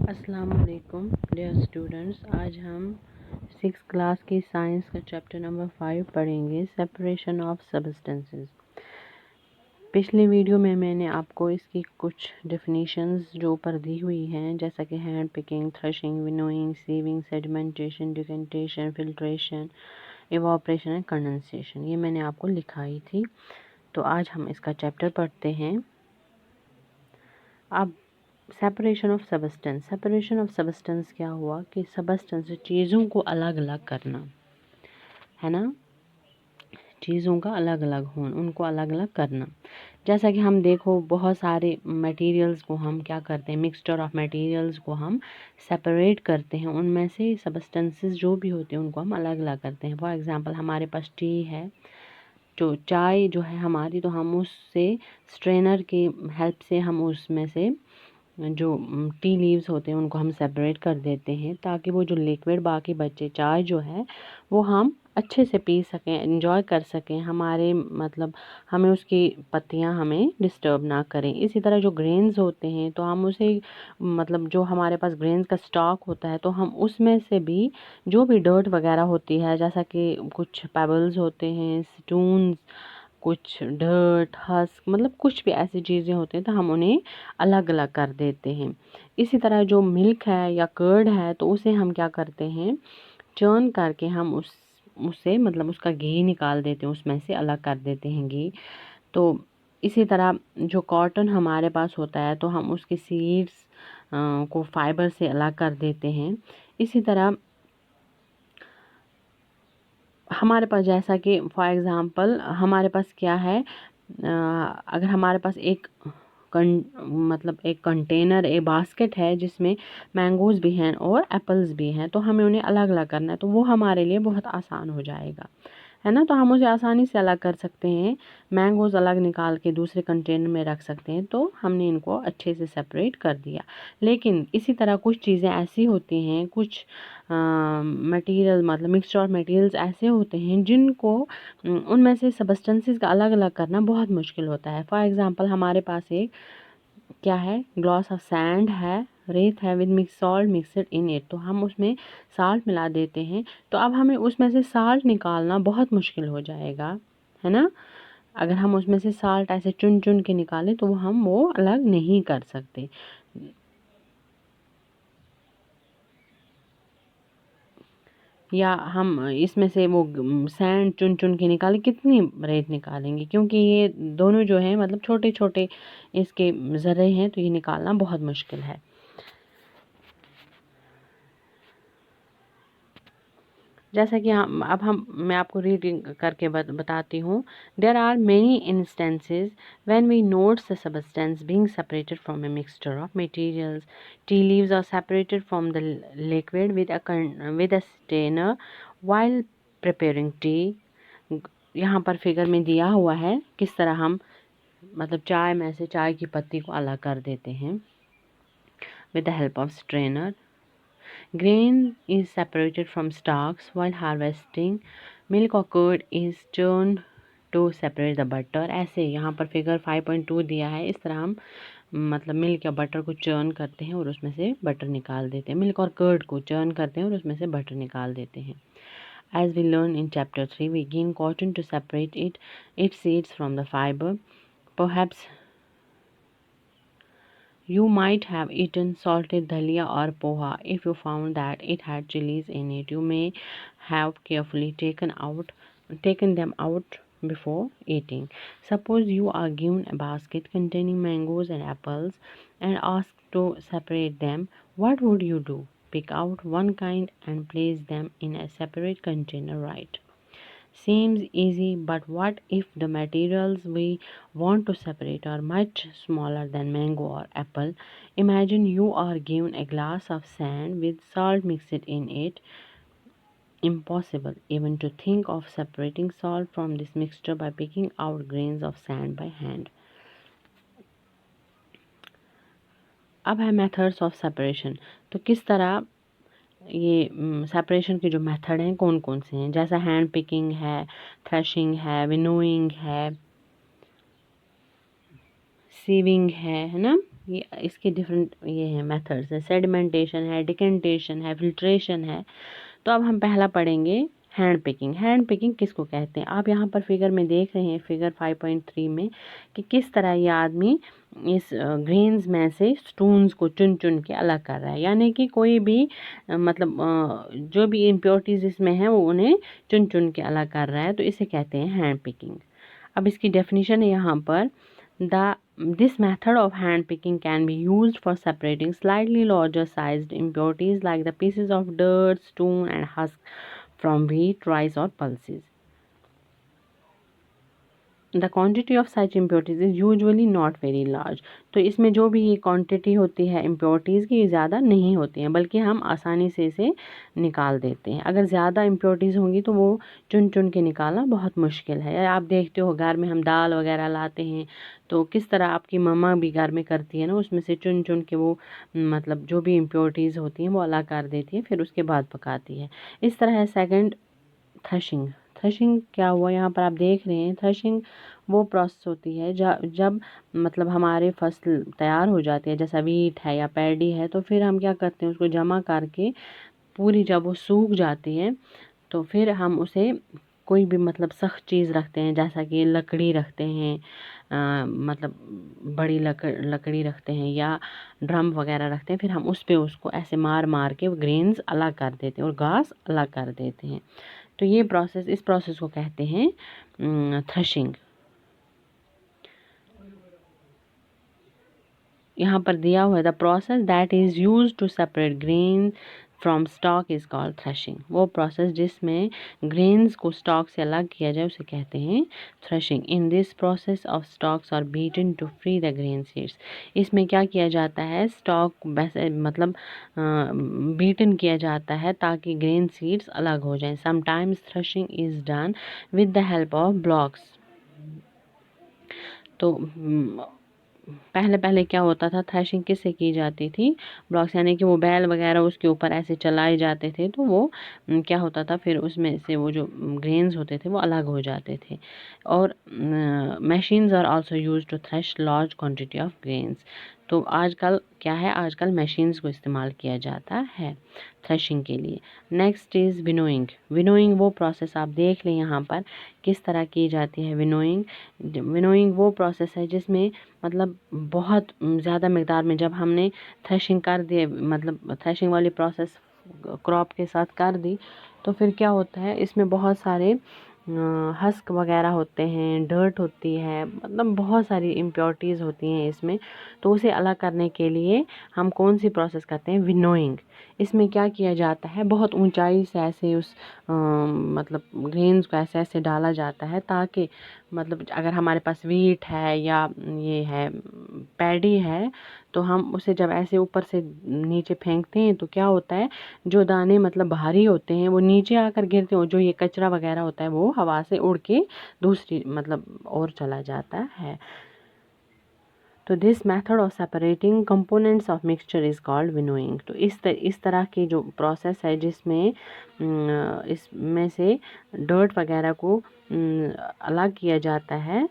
अस्सलाम वालेकुम dear students. आज हम 6th क्लास की साइंस का चैप्टर नंबर 5 पढ़ेंगे, सेपरेशन ऑफ सब्सटेंसेस। पिछले वीडियो में मैंने आपको इसकी कुछ डेफिनेशंस जो ऊपर दी हुई हैं, जैसा कि hand picking, threshing, winnowing, sieving, sedimentation, decantation, filtration, evaporation and condensation, ये मैंने आपको लिखाई थी। तो आज हम इसका चैप्टर पढ़ते हैं। अब सेपरेशन ऑफ सबस्टेंस क्या हुआ कि सबस्टेंस चीज़ों को अलग अलग करना है ना, चीज़ों का अलग अलग होना, उनको अलग अलग करना। जैसा कि हम देखो बहुत सारे मटेरियल्स को हम क्या करते हैं, मिक्सचर ऑफ मटेरियल्स को हम सेपरेट करते हैं, उनमें से सबस्टेंसेस जो भी होते हैं उनको हम अलग अलग करते हैं। फॉर एग्जांपल हमारे पास टी है, जो चाय जो है हमारी, तो हम उससे स्ट्रेनर की हेल्प से हम उसमें से जो टी लीव्स होते हैं उनको हम सेपरेट कर देते हैं, ताकि वो जो लिक्विड बाकी बचे चाय जो है वो हम अच्छे से पी सकें, एंजॉय कर सकें, हमारे मतलब हमें उसकी पत्तियां हमें डिस्टर्ब ना करें। इसी तरह जो ग्रेन्स होते हैं तो हम उसे मतलब जो हमारे पास ग्रेन्स का स्टॉक होता है तो हम उसमें से भी जो भी डर्ट वगैरह होती है, जैसा कि कुछ पेबल्स होते हैं, स्टून्स, कुछ डर्ट, हस्क, मतलब कुछ भी ऐसी चीज़ें होती हैं तो हम उन्हें अलग अलग कर देते हैं। इसी तरह जो मिल्क है या कर्ड है तो उसे हम क्या करते हैं, चर्न करके हम उससे मतलब उसका घी निकाल देते हैं, उसमें से अलग कर देते हैं घी। तो इसी तरह जो कॉटन हमारे पास होता है तो हम उसके सीड्स को फाइबर से अलग कर देते हैं। इसी तरह हमारे पास जैसा कि फॉर एग्ज़ाम्पल हमारे पास क्या है, अगर हमारे पास मतलब एक कंटेनर, एक बास्केट है जिसमें मैंगोज़ भी हैं और एप्पल्स भी हैं, तो हमें उन्हें अलग अलग करना है, तो वो हमारे लिए बहुत आसान हो जाएगा, है ना। तो हम उसे आसानी से अलग कर सकते हैं, मैंगोज़ अलग निकाल के दूसरे कंटेनर में रख सकते हैं, तो हमने इनको अच्छे से सेपरेट कर दिया। लेकिन इसी तरह कुछ चीज़ें ऐसी होती हैं, कुछ मटेरियल मतलब मिक्सचर ऑफ मटेरियल्स ऐसे होते हैं जिनको उनमें से सबस्टेंसेस का अलग अलग करना बहुत मुश्किल होता है। फॉर एग्ज़ाम्पल हमारे पास एक क्या है, ग्लास ऑफ सैंड है, रेत है, with mix salt mixed in it, तो हम उसमें साल्ट मिला देते हैं, तो अब हमें उसमें से साल्ट निकालना बहुत मुश्किल हो जाएगा, है ना। अगर हम उसमें से साल्ट ऐसे चुन चुन के निकालें तो हम वो अलग नहीं कर सकते। या हम इसमें से वो सैंड चुन चुन के निकालें, कितनी रेत निकालेंगे, क्योंकि ये दोनों जो हैं मतलब छोटे छोटे इसके ज़र्रे हैं, तो ये निकालना बहुत मुश्किल है। जैसा कि मैं आपको रीडिंग करके बताती हूँ। There are many instances when we note the substance being separated from a mixture of materials. Tea leaves are separated from the liquid with a strainer while preparing tea. यहाँ पर फिगर में दिया हुआ है किस तरह हम मतलब चाय में से चाय की पत्ती को अलग कर देते हैं with the help of strainer. Grain is separated from stalks while harvesting. Milk or curd is churned to separate the butter. ऐसे यहाँ पर फिगर 5.2 दिया है, इस तरह हम मतलब मिल्क या बटर को चर्न करते हैं और उसमें से बटर निकाल देते हैं। मिल्क और कर्ड को चर्न करते हैं और उसमें से बटर निकाल देते हैं। As we learn in chapter 3, we gain cotton to separate its seeds from the fiber. Perhaps you might have eaten salted dalia or poha if you found that it had chilies in it. You may have carefully taken them out before eating. Suppose you are given a basket containing mangoes and apples and asked to separate them. What would you do? Pick out one kind and place them in a separate container, right? Seems easy, but what if the materials we want to separate are much smaller than mango or apple? Imagine you are given a glass of sand with salt mixed in it. Impossible even to think of separating salt from this mixture by picking out grains of sand by hand. अब है methods of separation. तो किस तरह ये separation के जो method हैं कौन कौन से हैं, जैसा हैंड पिकिंग है, थ्रेशिंग है, विनोइंग है, सीविंग है ना, ये इसके डिफरेंट ये हैं मेथड्स है, सेडिमेंटेशन है, डिकेंटेशन है, फिल्ट्रेशन है। तो अब हम पहला पढ़ेंगे हैंड पिकिंग। हैंड पिकिंग किसको कहते हैं? आप यहाँ पर फिगर में देख रहे हैं, फिगर 5.3 में, कि किस तरह ये आदमी इस ग्रेन्स में से स्टोन्स को चुन चुन के अलग कर रहा है, यानी कि कोई भी मतलब जो भी इम्प्योरिटीज इसमें है वो उन्हें चुन चुन के अलग कर रहा है, तो इसे कहते हैं हैंड पिकिंग। अब इसकी डेफिनेशन है यहाँ पर, this method of hand picking can be used for separating slightly larger sized impurities like the pieces of dirt, stone and husk from wheat, rice or pulses. The quantity of such impurities is usually not very large. तो इसमें जो भी ये quantity होती है impurities की, ये ज़्यादा नहीं होती हैं, बल्कि हम आसानी से इसे निकाल देते हैं। अगर ज़्यादा इम्प्योरिटीज़ होंगी तो वो चुन चुन के निकालना बहुत मुश्किल है। आप देखते हो घर में हम दाल वगैरह लाते हैं तो किस तरह आपकी मम्मा भी घर में करती है ना, उसमें से चुन चुन के वो मतलब जो भी इम्प्योरिटीज़ होती हैं वो अलग कर देती है, फिर उसके बाद पकाती है। इस तरह है सेकंड थ्रेशिंग। थ्रेशिंग क्या हुआ, यहाँ पर आप देख रहे हैं, थ्रेशिंग वो प्रोसेस होती है जब मतलब हमारे फसल तैयार हो जाती है, जैसा वीट है या पैडी है, तो फिर हम क्या करते हैं, उसको जमा करके पूरी जब वो सूख जाती है तो फिर हम उसे कोई भी मतलब सख्त चीज़ रखते हैं, जैसा कि लकड़ी रखते हैं, मतलब बड़ी लकड़ी रखते हैं या ड्रम वगैरह रखते हैं, फिर हम उस पे उसको ऐसे मार मार के ग्रेन्स अलग कर देते हैं और घास अलग कर देते हैं। तो ये प्रोसेस, इस प्रोसेस को कहते हैं थ्रेशिंग। यहाँ पर दिया हुआ है, the process that is use to separate grain from stalk is called threshing. वो प्रोसेस जिसमें ग्रेन्स को स्टॉक से अलग किया जाए उसे कहते हैं threshing. In this process of stalks are beaten to free the grain seeds. इसमें क्या किया जाता है, स्टॉक वैसे मतलब बीटन किया जाता है ताकि ग्रेन सीड्स अलग हो जाएं। Sometimes threshing is done with the help of blocks. तो पहले पहले क्या होता था, थ्रेशिंग किससे की जाती थी, ब्लॉक्स, यानी कि वो बैल वगैरह उसके ऊपर ऐसे चलाए जाते थे, तो वो क्या होता था, फिर उसमें से वो जो ग्रेन्स होते थे वो अलग हो जाते थे। और machines are also use to thresh large quantity of grains. तो आजकल क्या है, आजकल मशीन्स को इस्तेमाल किया जाता है थ्रेशिंग के लिए। Next is winnowing. विनोइंग वो प्रोसेस आप देख लें यहाँ पर किस तरह की जाती है विनोइंग। विनोइंग वो प्रोसेस है जिसमें मतलब बहुत ज़्यादा मिकदार में जब हमने थ्रेशिंग कर दिए, मतलब थ्रेशिंग वाली प्रोसेस क्रॉप के साथ कर दी, तो फिर क्या होता है, इसमें बहुत सारे हस्क वगैरह होते हैं, डर्ट होती है, मतलब बहुत सारी इम्प्योरिटीज़ होती हैं इसमें। तो उसे अलग करने के लिए हम कौन सी प्रोसेस करते हैं, विनोइंग। इसमें क्या किया जाता है, बहुत ऊंचाई से ऐसे उस मतलब ग्रेन्स को ऐसे ऐसे डाला जाता है ताकि मतलब अगर हमारे पास वीट है या ये है पैडी है, तो हम उसे जब ऐसे ऊपर से नीचे फेंकते हैं तो क्या होता है, जो दाने मतलब भारी होते हैं वो नीचे आकर गिरते हैं, और जो ये कचरा वगैरह होता है वो हवा से उड़ के दूसरी मतलब और चला जाता है। तो this method of separating components of mixture is called winnowing. तो इस तरह की जो प्रोसेस है जिसमें इसमें से डर्ट वगैरह को अलग किया जाता है,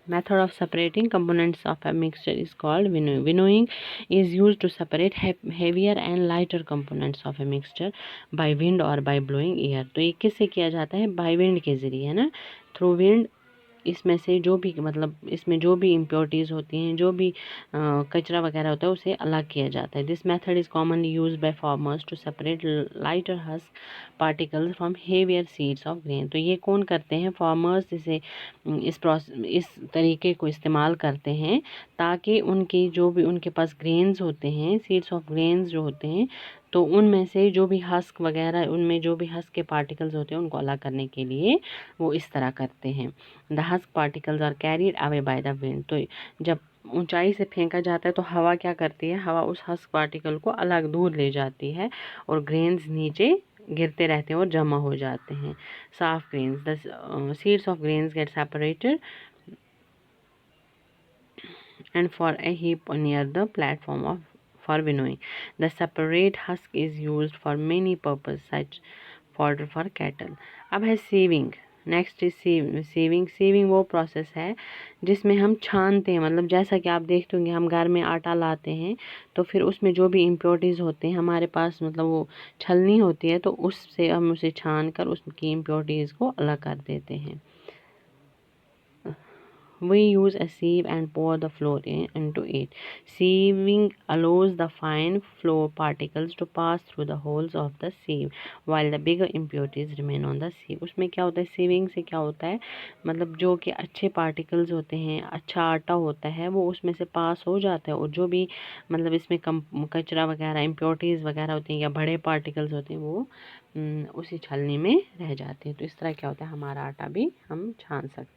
method of separating components of a mixture is called winnowing. Winnowing is used to separate heavier and lighter components of a mixture by wind or by blowing air. तो ये किससे किया जाता है, by wind के ज़रिए, है ना, थ्रू विंड। इसमें से जो भी मतलब इसमें जो भी इम्प्योरिटीज़ होती हैं, जो भी कचरा वगैरह होता है उसे अलग किया जाता है। This method is commonly use by farmers to separate lighter husk particles from heavier seeds of grain. तो ये कौन करते हैं, फार्मर्स इसे इस तरीके को इस्तेमाल करते हैं ताकि उनकी जो भी उनके पास ग्रेन्स होते हैं, सीड्स ऑफ ग्रेन्स जो होते हैं, तो उनमें से जो भी हस्क वगैरह, उनमें जो भी हस्क के पार्टिकल्स होते हैं उनको अलग करने के लिए वो इस तरह करते हैं। The husk particles are carried away by the wind. तो जब ऊंचाई से फेंका जाता है तो हवा क्या करती है, हवा उस हस्क पार्टिकल को अलग दूर ले जाती है और ग्रेन्स नीचे गिरते रहते हैं और जमा हो जाते हैं, साफ grains. The seeds of grains get separated and for a heap near the platform of for winnowing. The separate husk is used for many purposes such fodder for cattle. अब है sieving. Next is sieving. Sieving वो process है जिसमें हम छानते हैं, मतलब जैसा कि आप देखते होंगे हम घर में आटा लाते हैं तो फिर उसमें जो भी इम्प्योरिटीज़ होते हैं हमारे पास, मतलब वो छलनी होती है तो उससे हम उसे छान कर उसकी इम्प्योरिटीज़ को अलग कर देते हैं। We use a sieve and pour the flour into it. Sieving allows the fine flour particles to pass through the holes of the sieve, while the bigger impurities remain on the sieve. उसमें क्या होता है, sieving से क्या होता है, मतलब जो कि अच्छे पार्टिकल्स होते हैं, अच्छा आटा होता है, वो उसमें से पास हो जाता है, और जो भी मतलब इसमें कम कचरा वगैरह इम्प्योरिटीज़ वगैरह होती हैं या बड़े पार्टिकल्स होते हैं वो उसी छलनी में रह जाते हैं। तो इस तरह क्या होता है, हमारा आटा भी हम छान सकते हैं।